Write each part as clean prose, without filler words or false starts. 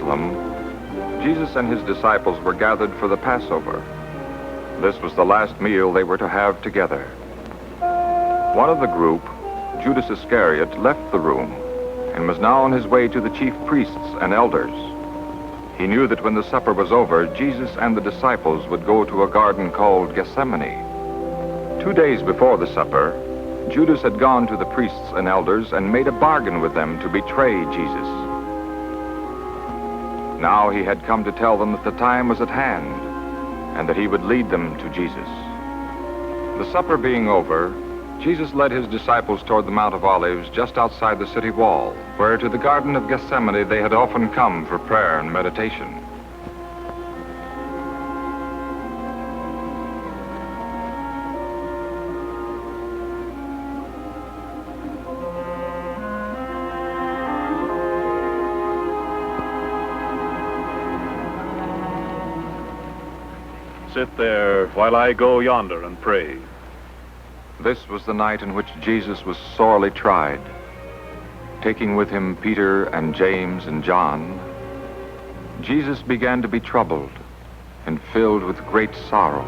Jerusalem, Jesus and his disciples were gathered for the Passover. This was the last meal they were to have together. One of the group, Judas Iscariot, left the room and was now on his way to the chief priests and elders. He knew that when the supper was over, Jesus and the disciples would go to a garden called Gethsemane. 2 days before the supper, Judas had gone to the priests and elders and made a bargain with them to betray Jesus. Now he had come to tell them that the time was at hand and that he would lead them to Jesus. The supper being over, Jesus led his disciples toward the Mount of Olives just outside the city wall, where to the Garden of Gethsemane they had often come for prayer and meditation. Sit there while I go yonder and pray. This was the night in which Jesus was sorely tried. Taking with him Peter and James and John, Jesus began to be troubled and filled with great sorrow.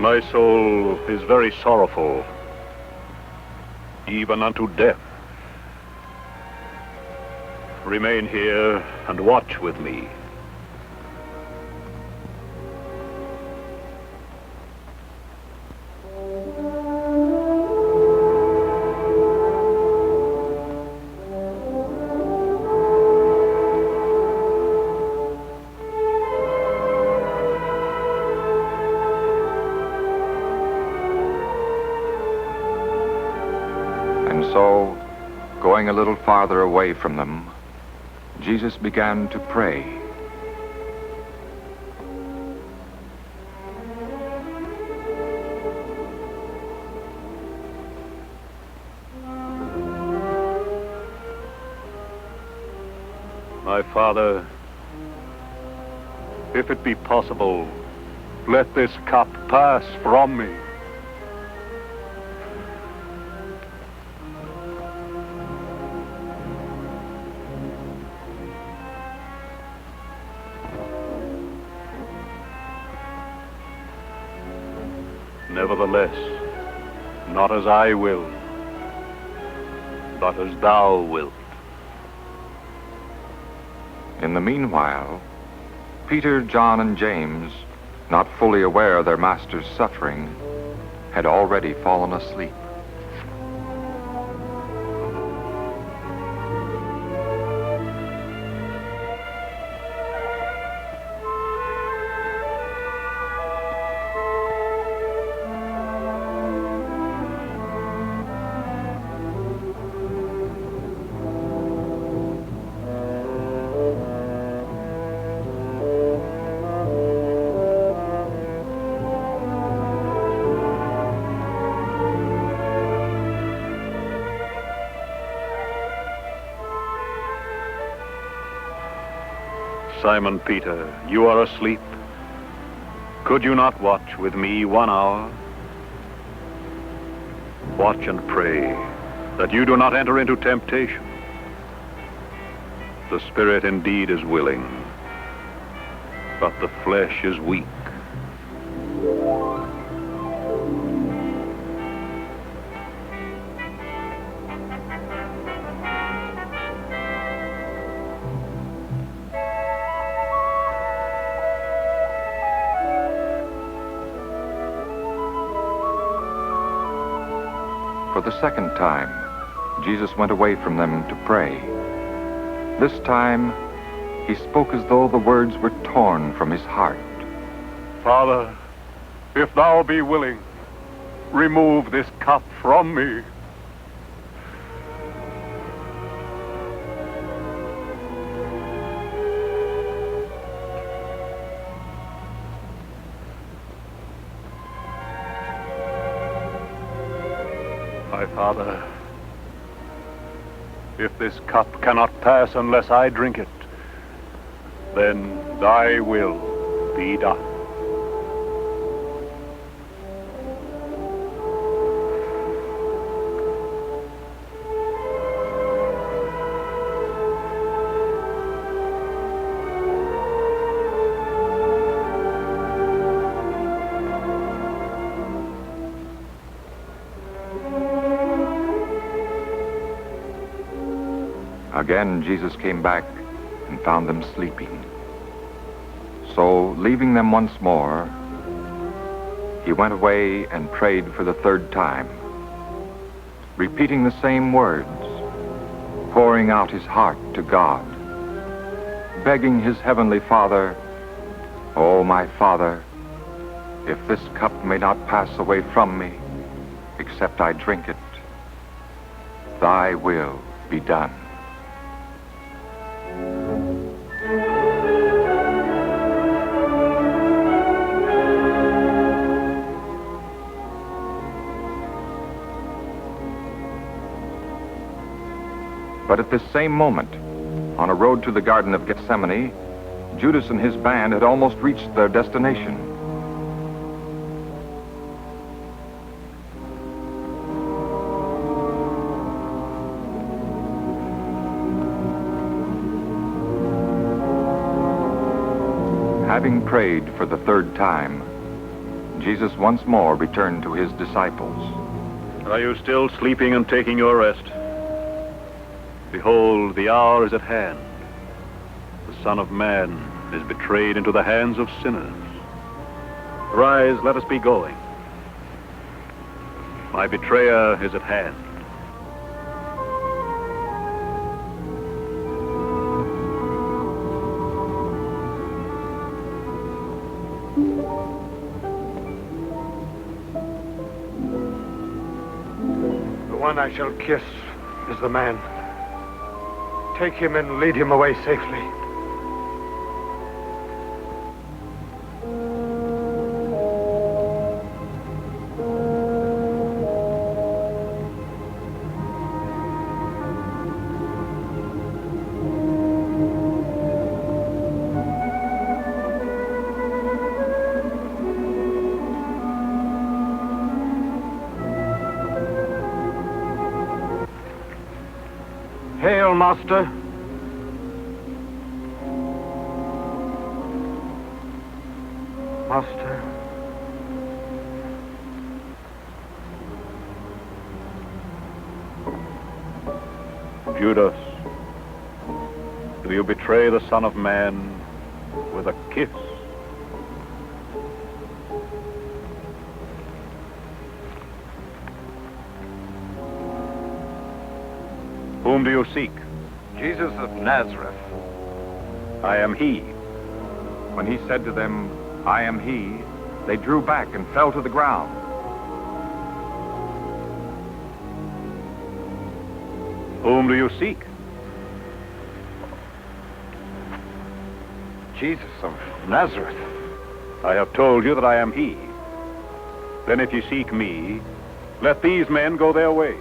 My soul is very sorrowful, even unto death. Remain here and watch with me. And so, going a little farther away from them, Jesus began to pray. My Father, if it be possible, let this cup pass from me. Nevertheless, not as I will, but as thou wilt. In the meanwhile, Peter, John, and James, not fully aware of their master's suffering, had already fallen asleep. Simon Peter, you are asleep. Could you not watch with me 1 hour? Watch and pray that you do not enter into temptation. The spirit indeed is willing, but the flesh is weak. For the second time, Jesus went away from them to pray. This time, he spoke as though the words were torn from his heart. Father, if thou be willing, remove this cup from me. My Father, if this cup cannot pass unless I drink it, then thy will be done. Again, Jesus came back and found them sleeping. So, leaving them once more, he went away and prayed for the third time, repeating the same words, pouring out his heart to God, begging his heavenly Father, "Oh, my Father, if this cup may not pass away from me, except I drink it, thy will be done." But at this same moment, on a road to the Garden of Gethsemane, Judas and his band had almost reached their destination. Having prayed for the third time, Jesus once more returned to his disciples. Are you still sleeping and taking your rest? Behold, the hour is at hand. The Son of Man is betrayed into the hands of sinners. Rise, let us be going. My betrayer is at hand. The one I shall kiss is the man. Take him and lead him away safely. Hail, Master. Master. Judas, will you betray the Son of Man with a kiss? Whom do you seek? Jesus of Nazareth. I am he. When he said to them, "I am he," they drew back and fell to the ground. Whom do you seek? Jesus of Nazareth. I have told you that I am he. Then if you seek me, let these men go their way.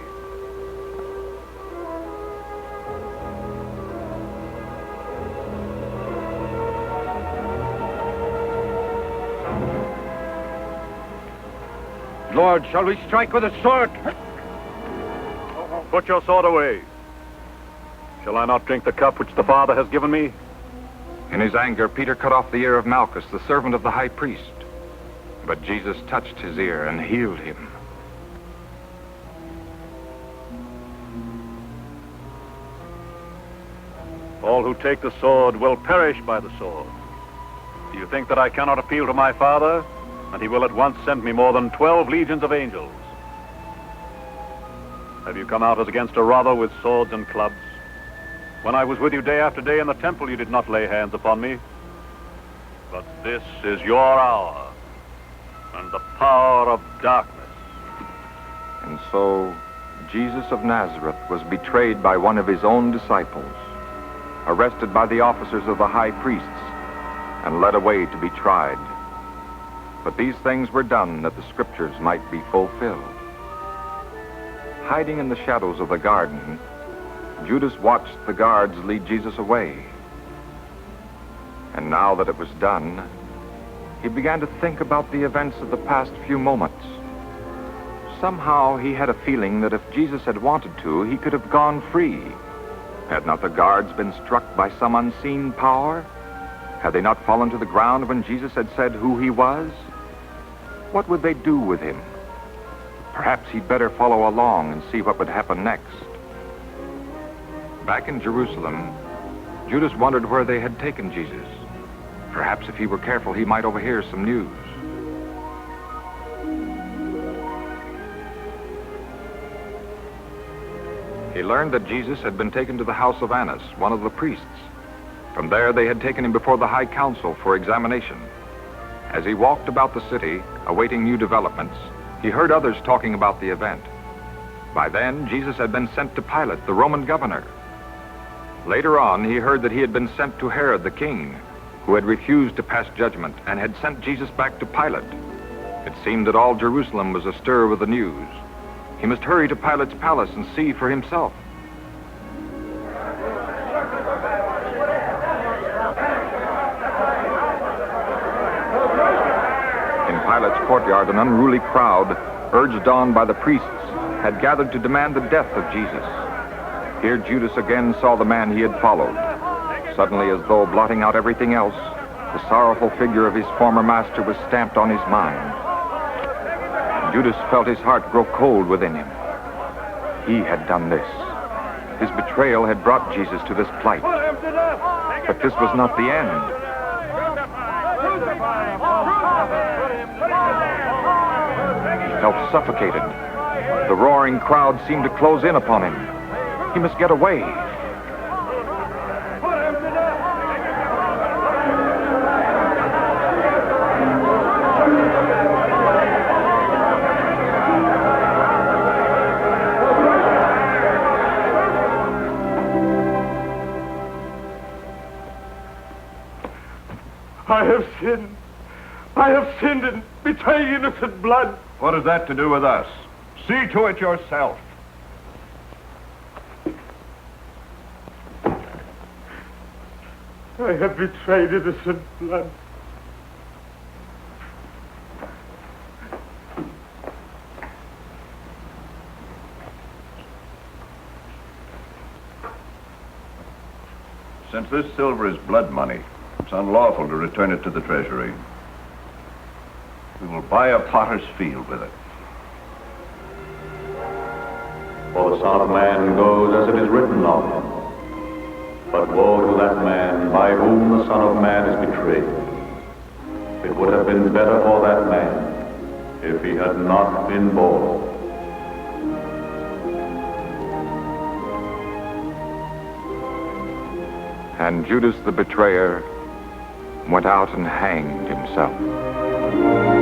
Lord, shall we strike with a sword? Put your sword away. Shall I not drink the cup which the Father has given me? In his anger, Peter cut off the ear of Malchus, the servant of the high priest. But Jesus touched his ear and healed him. All who take the sword will perish by the sword. Do you think that I cannot appeal to my Father, and he will at once send me more than 12 legions of angels? Have you come out as against a robber with swords and clubs? When I was with you day after day in the temple, you did not lay hands upon me. But this is your hour, and the power of darkness. And so, Jesus of Nazareth was betrayed by one of his own disciples, arrested by the officers of the high priests, and led away to be tried. But these things were done that the scriptures might be fulfilled. Hiding in the shadows of the garden, Judas watched the guards lead Jesus away. And now that it was done, he began to think about the events of the past few moments. Somehow he had a feeling that if Jesus had wanted to, he could have gone free. Had not the guards been struck by some unseen power? Had they not fallen to the ground when Jesus had said who he was? What would they do with him? Perhaps he'd better follow along and see what would happen next. Back in Jerusalem, Judas wondered where they had taken Jesus. Perhaps if he were careful, he might overhear some news. He learned that Jesus had been taken to the house of Annas, one of the priests. From there, they had taken him before the high council for examination. As he walked about the city, awaiting new developments, he heard others talking about the event. By then, Jesus had been sent to Pilate, the Roman governor. Later on, he heard that he had been sent to Herod the king, who had refused to pass judgment and had sent Jesus back to Pilate. It seemed that all Jerusalem was astir with the news. He must hurry to Pilate's palace and see for himself. In Pilate's courtyard, an unruly crowd, urged on by the priests, had gathered to demand the death of Jesus. Here Judas again saw the man he had followed. Suddenly, as though blotting out everything else, the sorrowful figure of his former master was stamped on his mind. Judas felt his heart grow cold within him. He had done this. His betrayal had brought Jesus to this plight. But this was not the end. He felt suffocated. The roaring crowd seemed to close in upon him. He must get away. I have sinned. I have sinned and betrayed innocent blood. What has that to do with us? See to it yourself. I have betrayed innocent blood. Since this silver is blood money, it's unlawful to return it to the treasury. We will buy a potter's field with it. For the Son of Man goes as it is written of him. But woe to that man by whom the Son of Man is betrayed. It would have been better for that man if he had not been born. And Judas the betrayer went out and hanged himself.